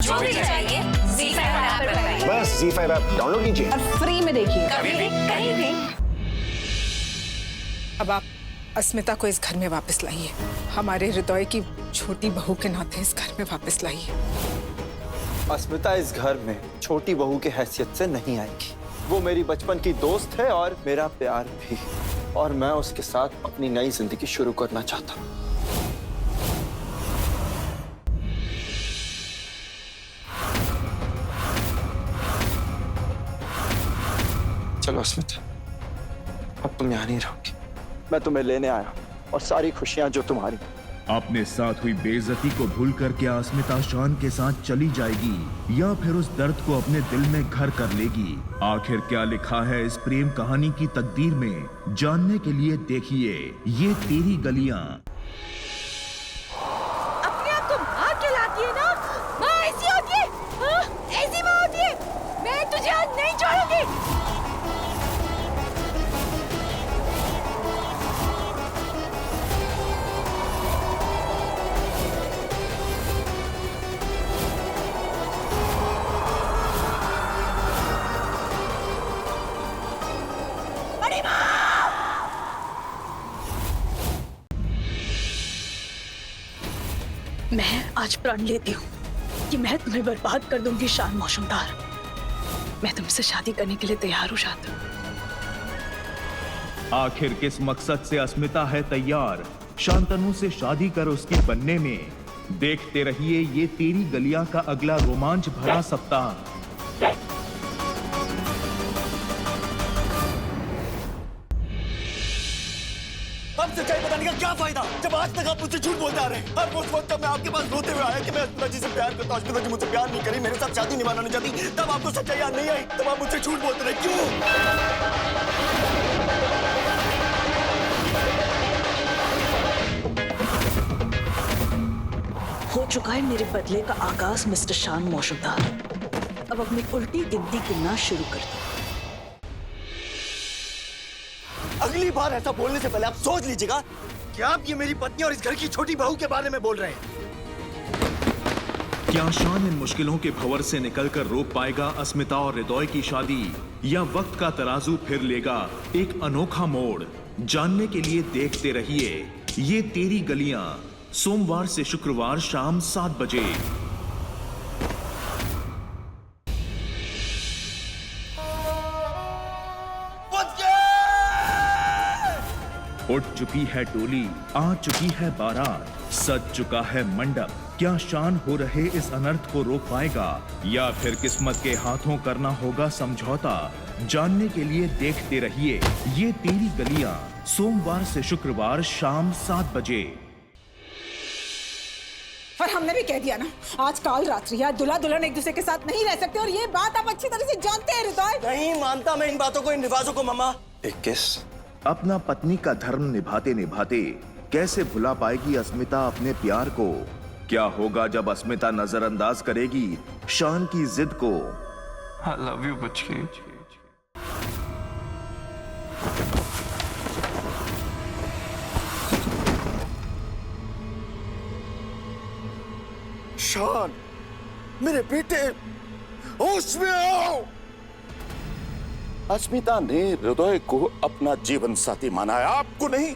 जो भी चाहिए ZEE5 ऐप पर पाइए। बस ZEE5 ऐप डाउनलोड कीजिए और फ्री में देखिए, कभी भी कहीं भी। अब आप अस्मिता को इस घर में वापस लाइए, हमारे हृदय की छोटी बहू के नाते इस घर में वापस लाइए। अस्मिता इस घर में छोटी बहू की हैसियत से नहीं आएगी। वो मेरी बचपन की दोस्त है और मेरा प्यार भी, और मैं उसके साथ अपनी नई जिंदगी शुरू करना चाहता हूँ। चलो अस्मिता, अब तुम यहाँ नहीं रहोगी। मैं तुम्हें लेने आया हूँ और सारी खुशियाँ जो तुम्हारी। अपने साथ हुई बेइज्जती को भूल कर क्या अस्मिता शान के साथ चली जाएगी या फिर उस दर्द को अपने दिल में घर कर लेगी? आखिर क्या लिखा है इस प्रेम कहानी की तकदीर में, जानने के लिए देखिए ये तेरी गलियां। अपने आप को माँ कहलाती है ना? माँ ऐसी होती है, हाँ, ऐसी माँ होती है। मैं तुझे आज नहीं छोड़ूंगी। मैं आज प्रण लेती हूँ कि मैं तुम्हें बर्बाद कर दूंगी शान मौसमदार। मैं तुमसे शादी करने के लिए तैयार हूँ शांतनु। आखिर किस मकसद से अस्मिता है तैयार शांतनु से शादी कर उसकी बनने में? देखते रहिए ये तेरी गलियां का अगला रोमांच भरा सप्ताह। अब सच्चाई बताने का क्या फायदा जब आज तक आप मुझसे झूठ बोलते आ रहे हैं। और उस वक्त मैं आपके पास रोते हुए आया कि मैं अस्मिता जी से प्यार करता हूँ, अस्मिता जी मुझसे प्यार नहीं करी, मेरे साथ शादी निभाना नहीं चाहती, तब आपको सच्चाई याद नहीं आई, तब आप मुझसे झूठ बोलते रहे। क्यों? हो चुका है मेरे बदले का आगाज मिस्टर शान मौसमदार। अब अपनी उल्टी गिनती गिनना शुरू कर दो। अगली बार ऐसा बोलने से पहले आप सोच लीजिएगा कि आप ये मेरी पत्नी और इस घर की छोटी बहू के बारे में बोल रहे हैं। क्या शान इन मुश्किलों के भंवर से निकलकर रोक पाएगा अस्मिता और हृदय की शादी, या वक्त का तराजू फिर लेगा एक अनोखा मोड़? जानने के लिए देखते रहिए ये तेरी गलियां, सोमवार से शुक्रवार शाम 7 बजे। उठ चुकी है टोली, आ चुकी है बारात, सज चुका है मंडप। क्या शान हो रहे इस अनर्थ को रोक पाएगा या फिर किस्मत के हाथों करना होगा समझौता? जानने के लिए देखते रहिए ये तेरी गलियां, सोमवार से शुक्रवार शाम 7 बजे। और हमने भी कह दिया ना, आज काल रात्रि या दुल्हा दुल्हन एक दूसरे के साथ नहीं रह सकते, और ये बात आप अच्छी तरह से जानते हैं हृदय। नहीं मानता मैं इन बातों को, इन रिवाजों को। मामा 21 अपना पत्नी का धर्म निभाते निभाते कैसे भुला पाएगी अस्मिता अपने प्यार को? क्या होगा जब अस्मिता नजरअंदाज करेगी शान की जिद को? I love you बच्ची। शान, मेरे बेटे, होश में आओ। अस्मिता ने हृदय को अपना जीवन साथी माना है, आपको नहीं।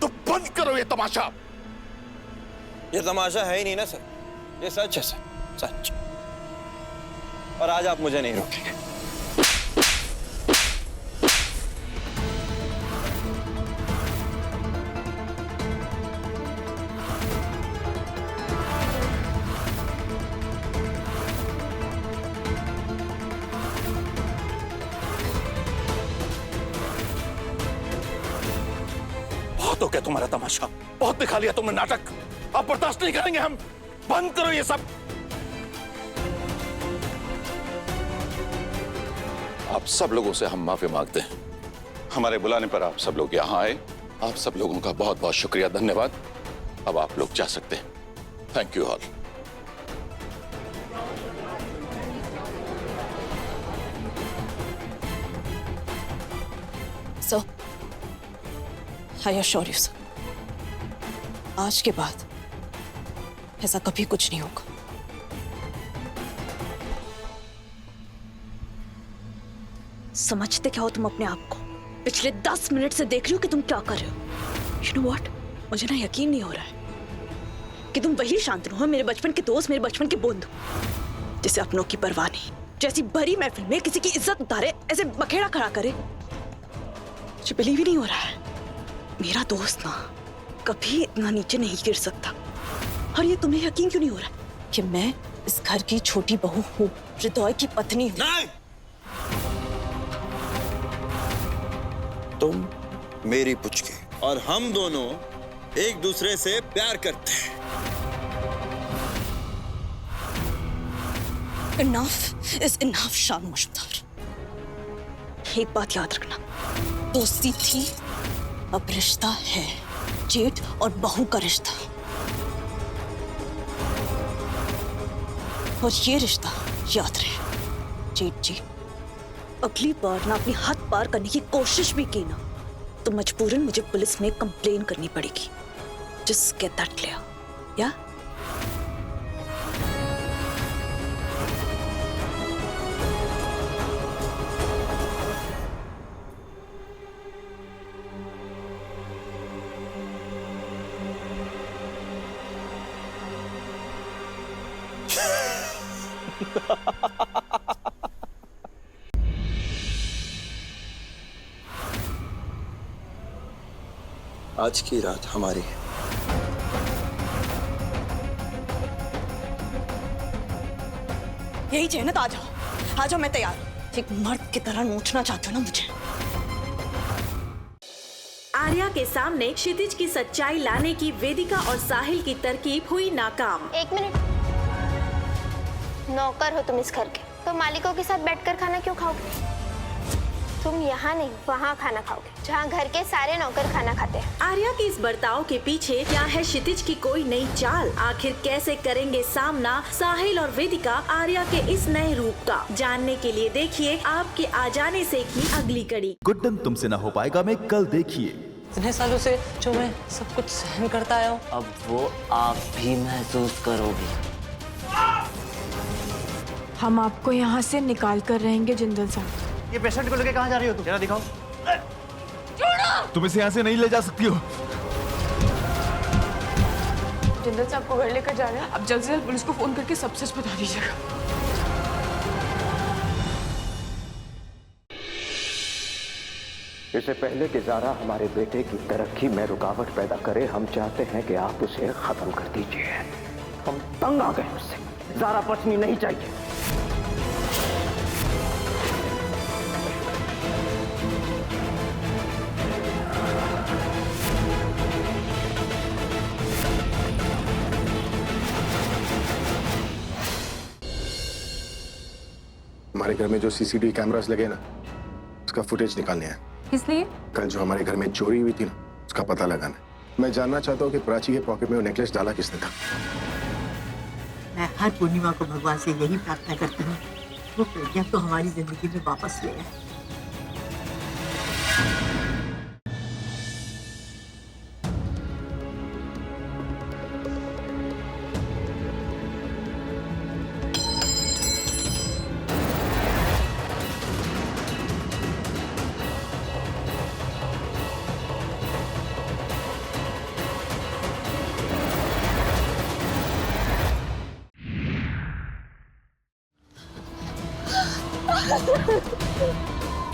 तो बंद करो ये तमाशा। ये तमाशा है ही नहीं ना सर, ये सच है सर, सच। और आज आप मुझे नहीं रोकेंगे। बहुत हो गया तुम्हारा तमाशा, बहुत दिखा लिया तुमने नाटक। अब बर्दाश्त नहीं करेंगे हम। बंद करो ये सब। आप सब लोगों से हम माफी मांगते हैं। हमारे बुलाने पर आप सब लोग यहाँ आए। आप सब लोगों का बहुत बहुत शुक्रिया, धन्यवाद। अब आप लोग जा सकते हैं। Thank you all. So I assure you sir, आज के बाद ऐसा कभी कुछ नहीं होगा। समझते क्या हो तुम अपने आप को? पिछले 10 मिनट से देख रही हो कि तुम क्या कर रहे हो। You know what? मुझे ना यकीन नहीं हो रहा है कि तुम वही शांतनु हो, मेरे बचपन के दोस्त, मेरे बचपन के बंधु, जिसे अपनों की परवाह नहीं, जैसी भरी महफिल में किसी की इज्जत उतारे, ऐसे बखेड़ा खड़ा करे। मुझे बिलीव ही नहीं हो रहा है। मेरा दोस्त ना कभी इतना नीचे नहीं गिर सकता। और ये तुम्हें यकीन क्यों नहीं हो रहा है कि मैं इस घर की छोटी बहू हूँ, हृदय की पत्नी हूँ? नहीं! तुम मेरी पुचके और हम दोनों एक दूसरे से प्यार करते हैं। Enough is enough, शान मशुमदार। एक बात याद रखना, दोस्ती थी, अब रिश्ता है, जेठ और बहू का रिश्ता। और ये रिश्ता याद रहे जेठ जी, अगली बार ना अपनी हद पार करने की कोशिश भी की ना, तो मजबूरन मुझे पुलिस में कंप्लेन करनी पड़ेगी। Just get that clear, yeah? आज की रात हमारी है। यही चाहिए ना तो आ जाओ, आ जाओ, मैं तैयार हूँ। एक मर्द की तरह नोचना चाहते हो ना मुझे? आर्या के सामने क्षितिज की सच्चाई लाने की वेदिका और साहिल की तरकीब हुई नाकाम। 1 मिनट, नौकर हो तुम इस घर के, तो मालिकों के साथ बैठकर खाना क्यों खाओगे? तुम यहाँ नहीं वहाँ खाना खाओगे, जहाँ घर के सारे नौकर खाना खाते हैं। आर्या के इस बर्ताव के पीछे क्या है क्षितिज की कोई नई चाल? आखिर कैसे करेंगे सामना साहिल और वेदिका आर्या के इस नए रूप का? जानने के लिए देखिए आपके आ जाने से की अगली कड़ी। गुड्डन तुमसे ना हो पाएगा में कल देखिए। इतने सालों से जो मैं सब कुछ सहन करता आया हूँ, अब वो आप भी महसूस करोगे। हम आपको यहाँ से निकाल कर रहेंगे जिंदल साहब। ये पेशेंट को लेके कहाँ जा रही हो तुम? जरा दिखाओ। तुम इसे यहाँ से नहीं ले जा सकती हो। जिंदल साहब को घर लेकर जा रहे हैं। अब जल्द से जल्द पुलिस को फोन करके सब सच बता दीजिएगा। इससे पहले कि ज़ारा हमारे बेटे की तरक्की में रुकावट पैदा करे, हम चाहते हैं कि आप उसे खत्म कर दीजिए। हम तंग आ गए उससे। ज़ारा बचनी नहीं चाहिए। हमारे घर में जो सीसीटीवी कैमरास लगे ना, उसका फुटेज निकालने हैं। किस लिए? कल जो हमारे घर में चोरी हुई थी ना, उसका पता लगाना है। मैं जानना चाहता हूँ कि प्राची के पॉकेट में वो नेकलेस डाला किसने था। मैं हर पूर्णिमा को भगवान से यही प्रार्थना करती हूँ, वो प्रज्ञा तो हमारी जिंदगी में वापस ले आए।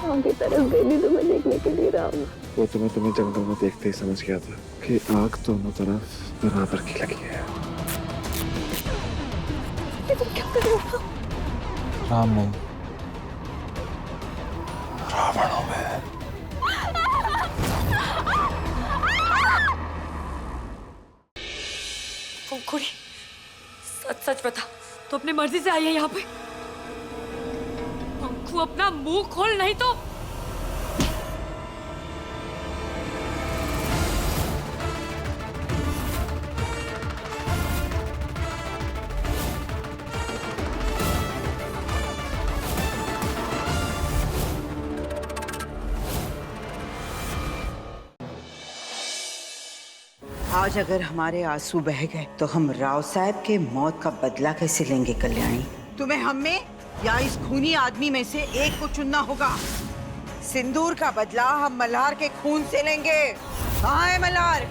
आगे तरफ गई तो मैं देखने के लिए रहा हूँ। वो तुम्हें जंगल में देखते ही समझ गया था कि आग दोनों तरफ बराबर की लगी है। तुम क्या कर रहे हो? राम नहीं, रावण हूं मैं। कुड़ी, सच सच बता, तो अपनी मर्जी से आई है यहाँ पे? तू अपना मुंह खोल, नहीं तो आज अगर हमारे आंसू बह गए तो हम राव साहब के मौत का बदला कैसे लेंगे कल्याणी? तुम्हें हम में या इस खूनी आदमी में से एक को चुनना होगा। सिंदूर का बदला हम मल्हार के खून से लेंगे। कहाँ है मल्हार?